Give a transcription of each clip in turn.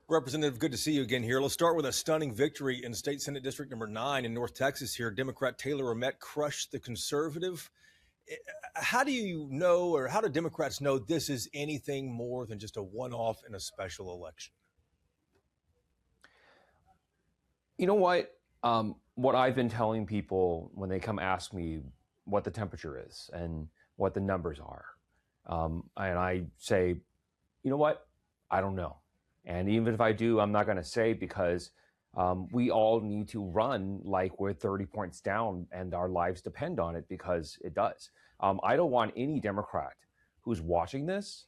Representative, good to see you again here. Let's start with a stunning victory in State Senate District number 9 in North Texas here. Democrat Taylor Ramett crushed the conservative. How do you know, or how do Democrats know this is anything more than just a one-off in a special election? You know what I've been telling people when they come ask me what the temperature is and what the numbers are. And I say, you know what? I don't know. And even if I do, I'm not going to say, because we all need to run like we're 30 points down and our lives depend on it, because it does. I don't want any Democrat who's watching this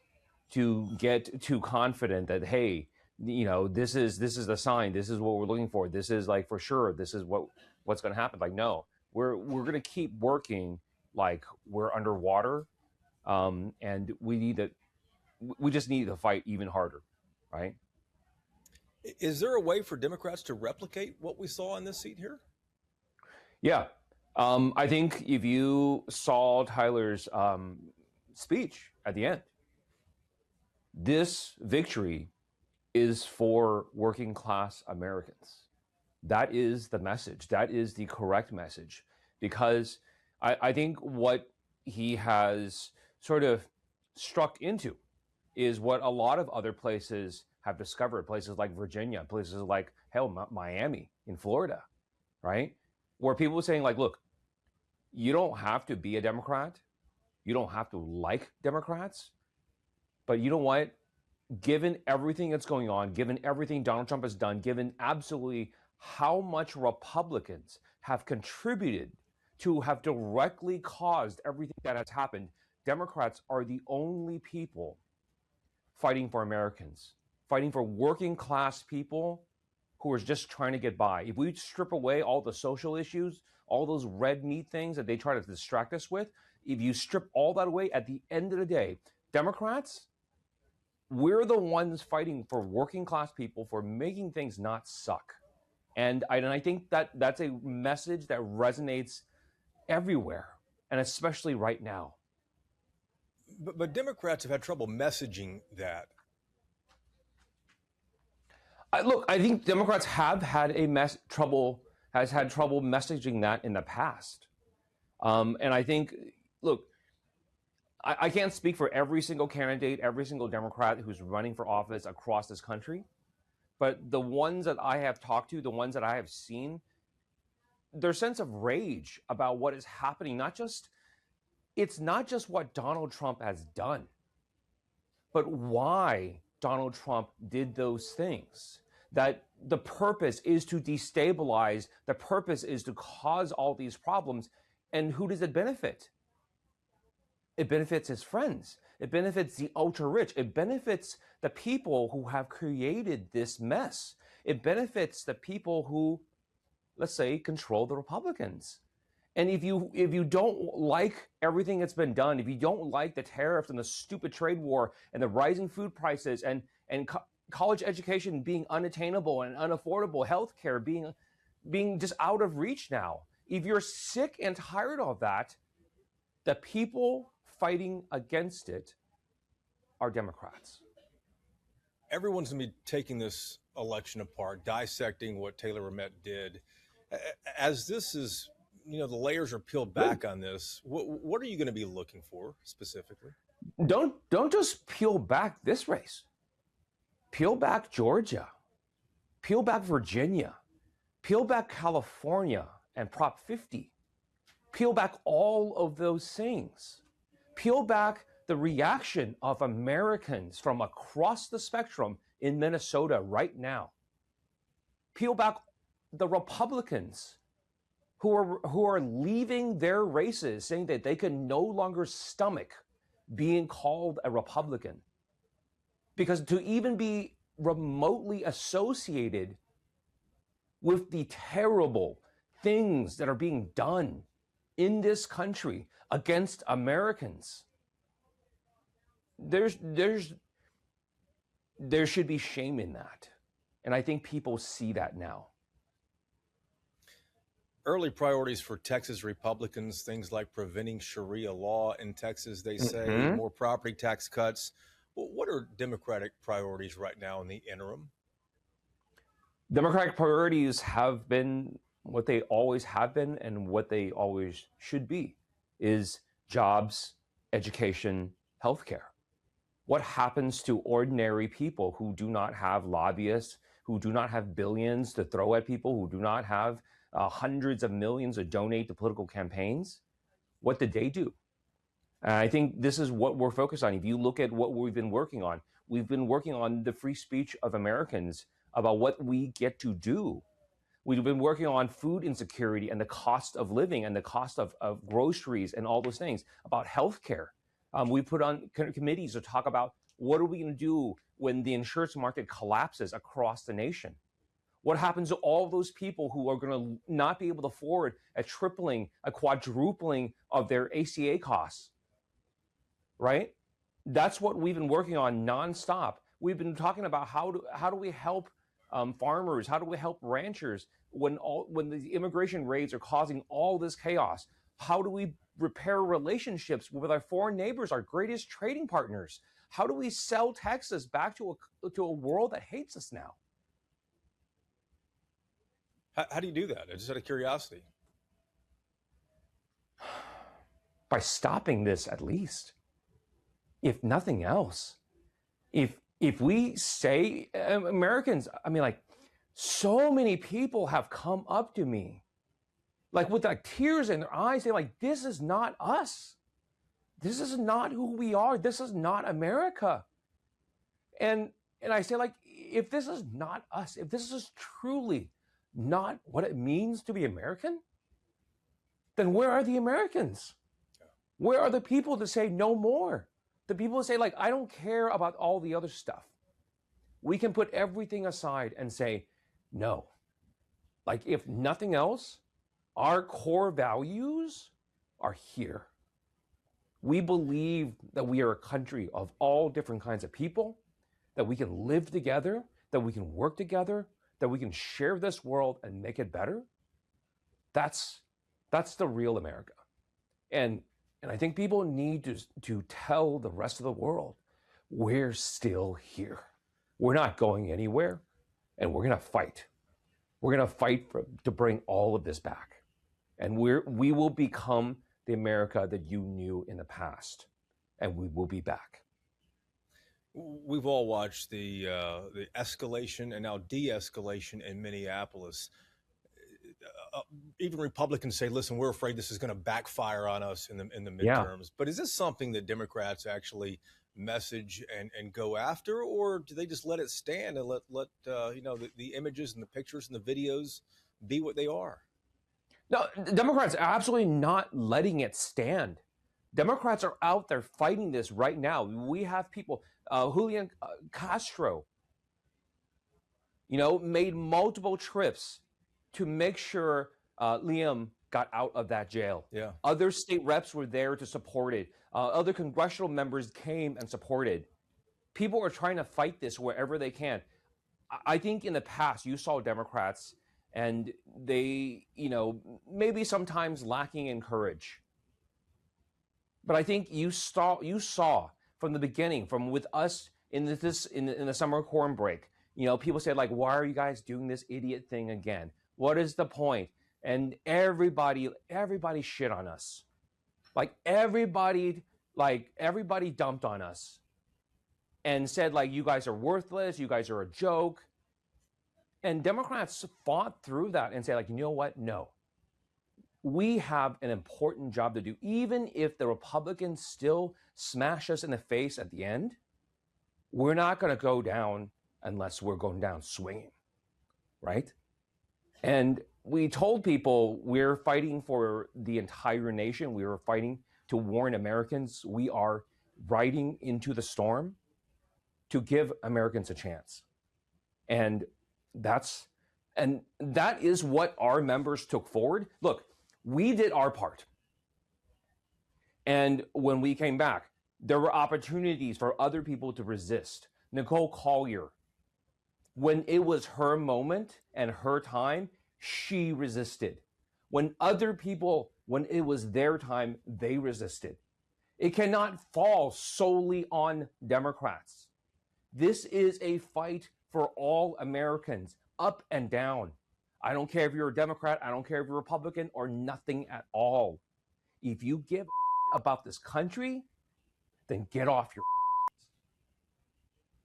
to get too confident that, hey, this is the sign. This is what we're looking for. This is like for sure. This is what's going to happen. Like, no, we're going to keep working like we're underwater, and we just need to fight even harder, right? Is there a way for Democrats to replicate what we saw in this seat here? Yeah. I think if you saw Tyler's speech at the end, this victory is for working class Americans. That is the message. That is the correct message, because I think what he has sort of struck into is what a lot of other places have discovered, places like Virginia, places like, hell, Miami in Florida, right? Where people are saying, like, look, you don't have to be a Democrat. You don't have to like Democrats. But you know what? Given everything that's going on, given everything Donald Trump has done, given absolutely how much Republicans have contributed to have directly caused everything that has happened, Democrats are the only people fighting for Americans, fighting for working class people who are just trying to get by. If we strip away all the social issues, all those red meat things that they try to distract us with, if you strip all that away, at the end of the day, Democrats, we're the ones fighting for working class people, for making things not suck. And I think that that's a message that resonates everywhere, and especially right now. But Democrats have had trouble messaging that. Look, I think Democrats have had trouble messaging that in the past. And I think, look, I can't speak for every single candidate, every single Democrat who's running for office across this country, but the ones that I have talked to, the ones that I have seen, their sense of rage about what is happening, it's not just what Donald Trump has done, but why Donald Trump did those things. That the purpose is to destabilize, the purpose is to cause all these problems. And who does it benefit? It benefits his friends. It benefits the ultra rich. It benefits the people who have created this mess. It benefits the people who, let's say, control the Republicans. And if you don't like everything that's been done, if you don't like the tariffs and the stupid trade war and the rising food prices and college education being unattainable and unaffordable, healthcare being just out of reach now, if you're sick and tired of that, the people fighting against it are Democrats. Everyone's going to be taking this election apart, dissecting what Taylor Ramett did. As this is, the layers are peeled back on this, what are you going to be looking for specifically? Don't just peel back this race. Peel back Georgia. Peel back Virginia. Peel back California and Prop 50. Peel back all of those things. Peel back the reaction of Americans from across the spectrum in Minnesota right now. Peel back the Republicans who are leaving their races, saying that they can no longer stomach being called a Republican. Because to even be remotely associated with the terrible things that are being done in this country against Americans, there should be shame in that. And I think people see that now. Early priorities for Texas Republicans, things like preventing Sharia law in Texas, they say, more property tax cuts. Well, what are Democratic priorities right now in the interim? Democratic priorities have been what they always have been and what they always should be is jobs, education, healthcare. What happens to ordinary people who do not have lobbyists, who do not have billions to throw at people, who do not have hundreds of millions to donate to political campaigns? What did they do? And I think this is what we're focused on. If you look at what we've been working on the free speech of Americans about what we get to do. We've been working on food insecurity and the cost of living and the cost of groceries and all those things, about healthcare. We put on committees to talk about what are we going to do when the insurance market collapses across the nation? What happens to all of those people who are going to not be able to afford a tripling, a quadrupling of their ACA costs, right? That's what we've been working on nonstop. We've been talking about how do we help farmers? How do we help ranchers when the immigration raids are causing all this chaos? How do we repair relationships with our foreign neighbors, our greatest trading partners? How do we sell Texas back to a world that hates us now? How do you do that? Just out of curiosity. By stopping this, at least, if nothing else. If we say, Americans, I mean, like, so many people have come up to me, like with like tears in their eyes, saying like, this is not us. This is not who we are. This is not America. And I say, like, if this is not us, if this is truly not what it means to be American, then where are the Americans? Where are the people to say no more? The people who say, like, I don't care about all the other stuff. We can put everything aside and say, no. Like, if nothing else, our core values are here. We believe that we are a country of all different kinds of people, that we can live together, that we can work together, that we can share this world and make it better. That's the real America. And I think people need to tell the rest of the world, we're still here. We're not going anywhere, and we're going to fight. We're going to fight to bring all of this back. And we will become the America that you knew in the past, and we will be back. We've all watched the escalation and now de-escalation in Minneapolis. Even Republicans say, listen, we're afraid this is going to backfire on us in the midterms. Yeah. But is this something that Democrats actually message and go after, or do they just let it stand and let the images and the pictures and the videos be what they are? No, Democrats are absolutely not letting it stand. Democrats are out there fighting this right now. We have people, Julian Castro, made multiple trips to make sure Liam got out of that jail. Yeah. Other state reps were there to support it. Other congressional members came and supported. People are trying to fight this wherever they can. I think in the past you saw Democrats and they, maybe sometimes lacking in courage. But I think you saw from the beginning, from with us in the summer corn break, people said, like, why are you guys doing this idiot thing again? What is the point? And everybody shit on us. Like everybody dumped on us and said, like, you guys are worthless, you guys are a joke. And Democrats fought through that and say, like, you know what? No. We have an important job to do. Even if the Republicans still smash us in the face at the end, we're not going to go down unless we're going down swinging, right? And we told people we're fighting for the entire nation. We were fighting to warn Americans. We are riding into the storm to give Americans a chance. And that is what our members took forward. Look, we did our part. And when we came back, there were opportunities for other people to resist. Nicole Collier, when it was her moment and her time, she resisted. When other people, when it was their time, they resisted. It cannot fall solely on Democrats. This is a fight for all Americans, up and down. I don't care if you're a Democrat, I don't care if you're a Republican, or nothing at all. If you give about this country, then get off your.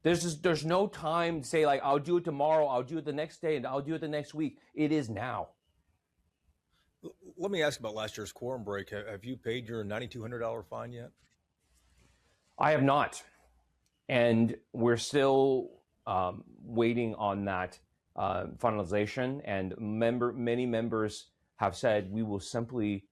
There's no time to say, like, I'll do it tomorrow, I'll do it the next day, and I'll do it the next week. It is now. Let me ask about last year's quorum break. Have you paid your $9,200 fine yet? I have not. And we're still waiting on that finalization. And many members have said we will simply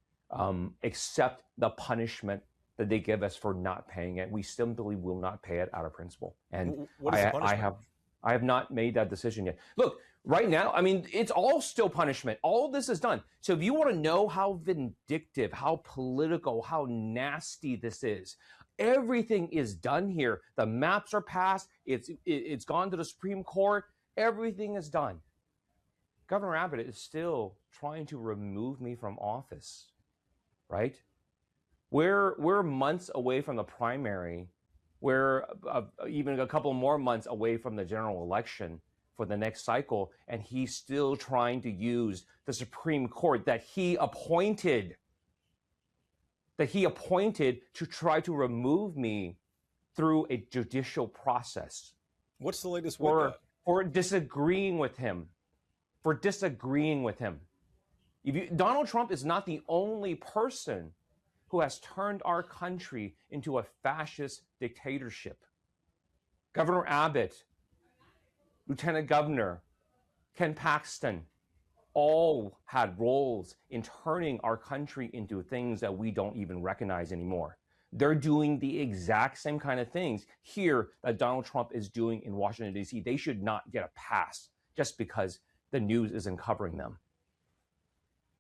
accept the punishment that they give us for not paying it. We simply will not pay it out of principle. And what is the punishment? I have not made that decision yet. Look, right now, I mean, it's all still punishment. All of this is done. So if you want to know how vindictive, how political, how nasty this is, everything is done here. The maps are passed. It's gone to the Supreme Court. Everything is done. Governor Abbott is still trying to remove me from office, right? We're months away from the primary. We're even a couple more months away from the general election for the next cycle, and he's still trying to use the Supreme Court that he appointed to try to remove me through a judicial process. What's the latest with that? For disagreeing with him. Donald Trump is not the only person who has turned our country into a fascist dictatorship. Governor Abbott, Lieutenant Governor Ken Paxton, all had roles in turning our country into things that we don't even recognize anymore. They're doing the exact same kind of things here that Donald Trump is doing in Washington, D.C. They should not get a pass just because the news isn't covering them.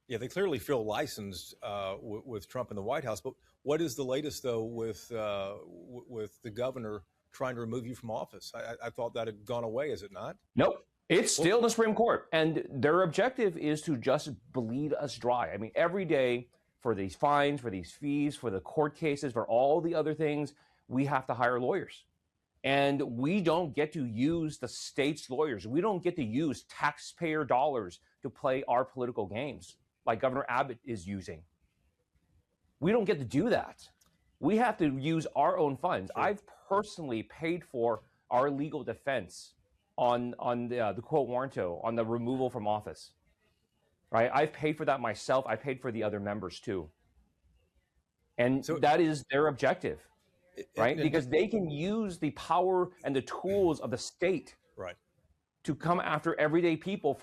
Yeah, they clearly feel licensed with Trump in the White House. But what is the latest, though, with the governor trying to remove you from office? I thought that had gone away. Is it not? Nope. It's still in the Supreme Court. And their objective is to just bleed us dry. I mean, every day for these fines, for these fees, for the court cases, for all the other things, we have to hire lawyers. And we don't get to use the state's lawyers. We don't get to use taxpayer dollars to play our political games like Governor Abbott is using. We don't get to do that. We have to use our own funds. Sure. I've personally paid for our legal defense on the quo warranto, on the removal from office. Right? I've paid for that myself. I paid for the other members too. And so, that is their objective, right? Because they can use the power and the tools of the state, right, to come after everyday people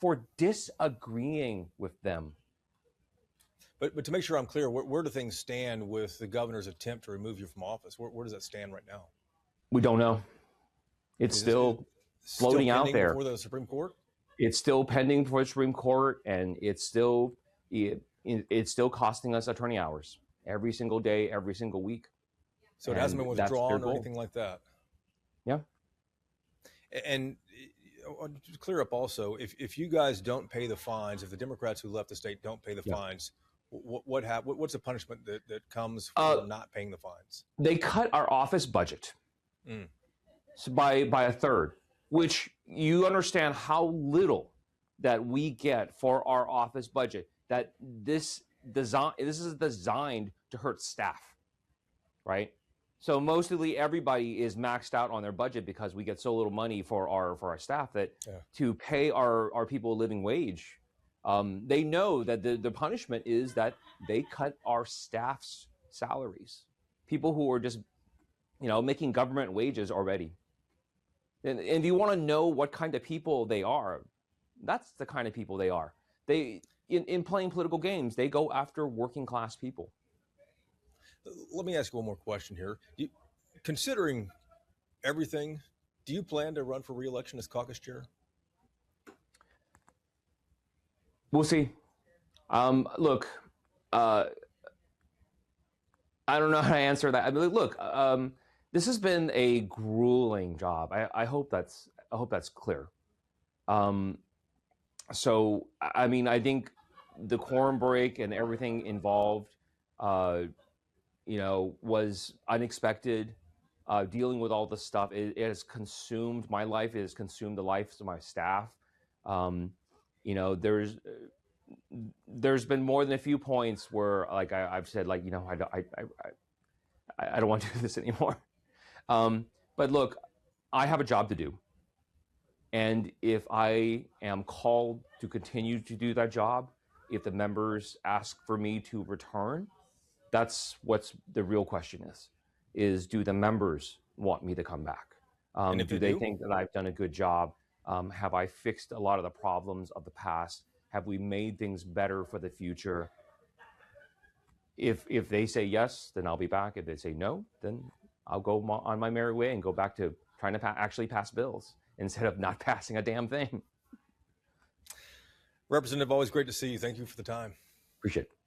for disagreeing with them. But to make sure I'm clear, where do things stand with the governor's attempt to remove you from office? Where does that stand right now? We don't know. It's still floating out there before the Supreme Court. It's still pending before the Supreme Court, and it's still costing us attorney hours every single day, every single week. So it hasn't been withdrawn or anything like that. Yeah. And to clear up also, if you guys don't pay the fines, if the Democrats who left the state don't pay the fines, what's the punishment that comes for not paying the fines? They cut our office budget so by a third, which you understand how little that we get for our office budget. That this is designed to hurt staff, right? So mostly everybody is maxed out on their budget because we get so little money for our staff that to pay our people a living wage. They know that the punishment is that they cut our staff's salaries. People who are just, making government wages already. And if you want to know what kind of people they are, that's the kind of people they are. They in playing political games, they go after working class people. Let me ask you one more question here. Considering everything, do you plan to run for re-election as caucus chair? We'll see. Look, I don't know how to answer that. I mean, look, this has been a grueling job. I hope that's clear. So, I mean, I think the quorum break and everything involved, was unexpected. dealing with all this stuff. It has consumed my life. It has consumed the lives of my staff. Um, you know, there's been more than a few points where, like, I've said, like, you know, I don't want to do this anymore. But look, I have a job to do. And if I am called to continue to do that job, if the members ask for me to return, that's what's the real question is do the members want me to come back? And if Do they they do, think that I've done a good job? Have I fixed a lot of the problems of the past? Have we made things better for the future? If they say yes, then I'll be back. If they say no, then I'll go on my merry way and go back to trying to actually pass bills instead of not passing a damn thing. Representative, always great to see you. Thank you for the time. Appreciate it.